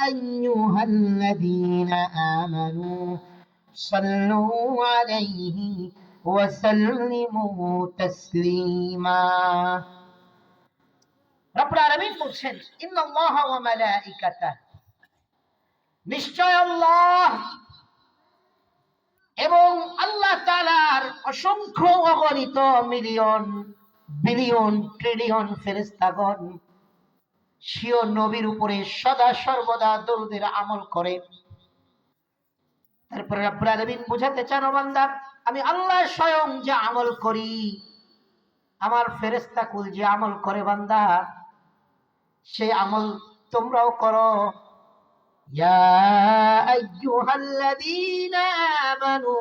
আইয়ুহাল্লাযীনা আমানু সাল্লু আলাইহি ওয়া সাল্লিমু তাসলিমা। রব্বুল আলামিন বলছেন, ইন্নাল্লাহা ওয়া মালাইকাতাহু, নিশ্চয় আল্লাহ এবং আল্লাহ তাআলার অসংখ্য অগণিত মিলিয়ন বিলিয়ন ট্রিলিয়ন ফেরেশতাগণ স্বীয় নবীর উপরে সদা সর্বদা দরুদের আমল করে। তারপরে রব্বুল আলামিন বুঝাতে চান, ও বান্দা, আমি আল্লাহ স্বয়ং যে আমল করি, আমার ফেরেশতা কুল যে আমল করে বান্দা, সেই আমল তোমরাও করো। ইয়া আইয়ুহাল্লাযীনা আমানু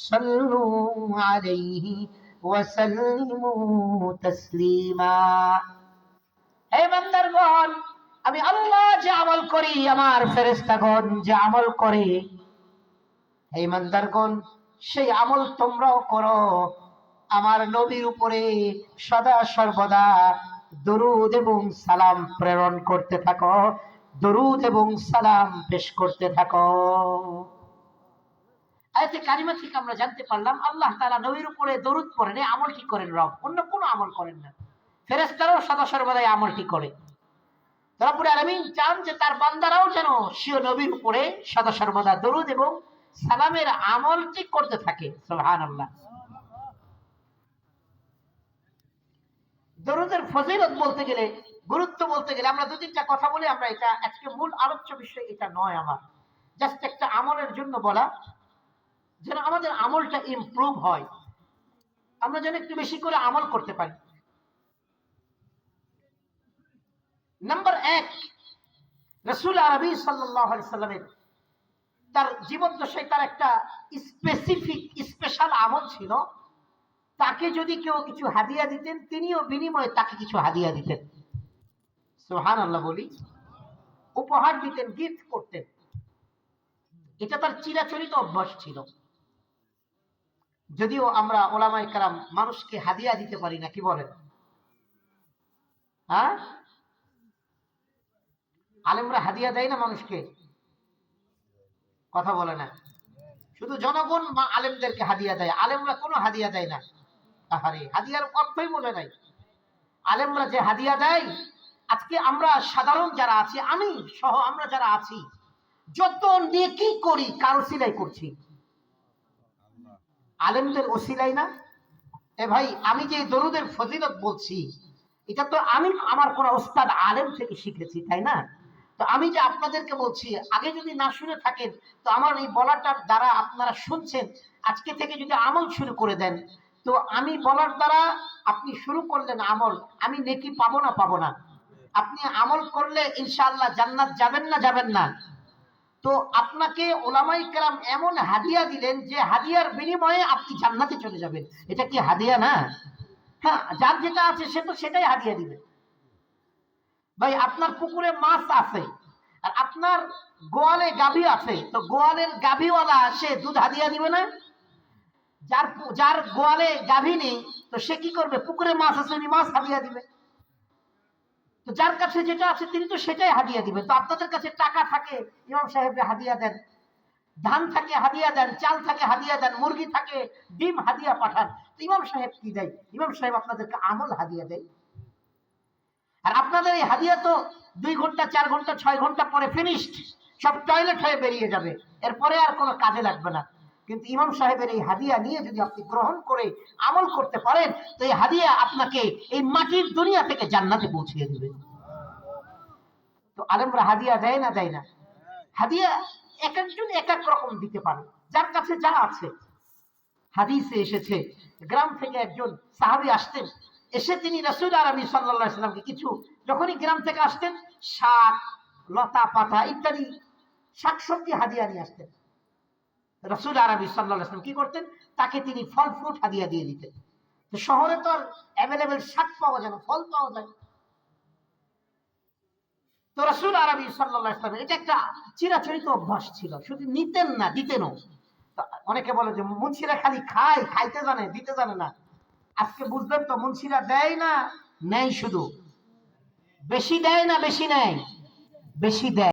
সাল্লু আলাইহি ওয়া সাল্লিমু তাসলিমা। হে বান্দারগণ, আমি আল্লাহ যে আমল করি, আমার ফেরেশতাগণ যে আমল করে, হে বান্দারগণ, সেই আমল তোমরাও করো। আমার নবীর উপরে সদা সর্বদা দরুদ এবং সালাম প্রেরণ করতে থাকো, দরুদ এবং সালাম পেশ করতে থাকো। আয়াতে কারিমা থেকে আমরা জানতে পারলাম, আল্লাহ তাআলা নবীর উপরে দরুদ পড়েন, এই আমলটি করেন রব, অন্য কোনো আমল করেন না। ফেরেশতারাও সদা সর্বদা এই আমলটি করে। রব্বুল আলামিন চান যে তার বান্দারাও যেন স্বীয় নবীর উপরে সদা সর্বদা দরুদ এবং সালামের আমলটি করতে থাকে। সুবহানাল্লাহ। দরুদের ফজিলত বলতে গেলে, গুরুত্ব বলতে গেলে আমরা দু তিনটা কথা বলে, আমরা এটা আজকে মূল আলোচ্য বিষয় এটা নয়, আমার জাস্ট একটা আমলের জন্য বলা, যেন আমাদের আমলটা ইমপ্রুভ হয়, আমরা যেন একটু বেশি করে আমল করতে পারি। নাম্বার 1, রাসূল আরবি সাল্লাল্লাহু আলাইহি সাল্লামের তার জীবদ্দশায় তার একটা স্পেসিফিক স্পেশাল আমল ছিল। তাকে যদি কেউ কিছু হাদিয়া দিতেন, তিনিও বিনিময়ে তাকে কিছু হাদিয়া দিতেন। সুবহানাল্লাহ বলি। উপহার দিতেন, গিফট করতেন। এটা তার চিরাচরিত অভ্যাস ছিল। যদিও আমরা ওলামায়ে কেরাম মানুষকে হাদিয়া দিতে পারি না, কি বলেন? হ্যাঁ, আলেমরা হাদিয়া দেয় না মানুষকে? কথা বলে না। শুধু জনগণ আলেমদেরকে হাদিয়া দেয়, আলেমরা কোনো হাদিয়া দেয় না। আহারে, হাদিয়ার অর্থই বলে নাই। আলেমরা যে হাদিয়া দেয়, আজকে আমরা সাধারণ যারা আছি, আমি সহ আমরা যারা আছি, যত নেকি করি কার ওসিলাই করছি? আলেমদের ওসিলাই না? এ ভাই, আমি যে দরুদের ফজিলত বলছি, এটা তো আমি আমার কোন ওস্তাদ আলেম থেকে শিখেছি, তাই না? তো আমি যে আপনাদেরকে বলছি, আগে যদি না শুনে থাকেন, তো আমার এই বলাটার দ্বারা আপনারা শুনছেন, আজকে থেকে যদি আমল শুরু করে দেন, তো আমি বলার দ্বারা আপনি শুরু করলেন আমল, আমি নেকি পাবো না? পাবো না? আপনি আমল করলে ইনশাআল্লাহ জান্নাত যাবেন না? যাবেন না? তো আপনাকে ওলামায়ে কেরাম এমন হাদিয়া দিলেন, যে হাদিয়ার বিনিময়ে আপনি জান্নাতে চলে যাবেন। এটা কি হাদিয়া না? হ্যাঁ, যার যেটা আছে সে তো সেটাই হাদিয়া দিবে। ভাই, আপনার পুকুরে মাছ আছে আর আপনার গোয়ালে গাভী আছে, তো গোয়ালের গাভীওয়ালা সে দুধ হাদিয়া দিবে না? যার গোয়ালে গাভী নেই, তো সে কি করবে? পুকুরে মাছ আছে, উনি মাছ হাদিয়া দিবে। তো যার কাছে যেটা আছে তিনি তো সেটাই হাদিয়া দিবেন। তো আপনাদের কাছে টাকা থাকে, ইমাম সাহেবকে হাদিয়া দেন, ধান থাকে হাদিয়া দেন, চাল থাকে হাদিয়া দেন, মুরগি থাকে, ডিম হাদিয়া পাঠান। তো ইমাম সাহেব কি দেয়? ইমাম সাহেব আপনাদেরকে আমল হাদিয়া দেয়। আর আপনাদের এই হাদিয়া তো 2 ঘন্টা 4 ঘন্টা 6 ঘন্টা পরে ফিনিশড, সব টয়লেট হয়ে বেরিয়ে যাবে, এরপরে আর কোনো কাজে লাগবে না। কিন্তু ইমাম সাহেবের এই হাদিয়া নিয়ে যদি আপনি গ্রহণ করে আমল করতে পারেন, তো এই হাদিয়া আপনাকে এই মাটির দুনিয়া থেকে জান্নাতে পৌঁছিয়ে দিবে। তো আলেমরা হাদিয়া দেয় না? দেয় না? হাদিয়া এক একজন এক এক রকম দিতে পারে, যার কাছে যা আছে। হাদিসে এসেছে, গ্রাম থেকে একজন সাহাবী আসতেন, এসে তিনি রাসূল আরবি সাল্লাল্লাহু আলাইহি সাল্লামকে কিছু, যখনই গ্রাম থেকে আসতেন, শাক, লতা পাতা ইত্যাদি শাকসবজি হাদিয়া নিয়ে আসতেন। রাসূল আরবি সাল্লাল্লাহু আলাইহি সাল্লাম কি করতেন? তাকে তিনি ফল ফ্রুট হাদিয়া দিয়ে দিতেন। তো শহরে তো আর অ্যাভেলেবেল শাক পাওয়া যায় না, ফল পাওয়া যায়। তো রাসূল আরবি সাল্লাল্লাহু আলাইহি সাল্লাম এটা একটা চিরাচরিত অভ্যাস ছিল, শুধু নিতেন না, দিতেনও। অনেকে বলে যে মুন্সিরা খালি খায়, খাইতে জানে, দিতে জানে না। আজকে বুঝলেন তো, মুন্সিরা দেয় না, নেয় শুধু। বেশি দেয় না বেশি নেয়? বেশি দেয়।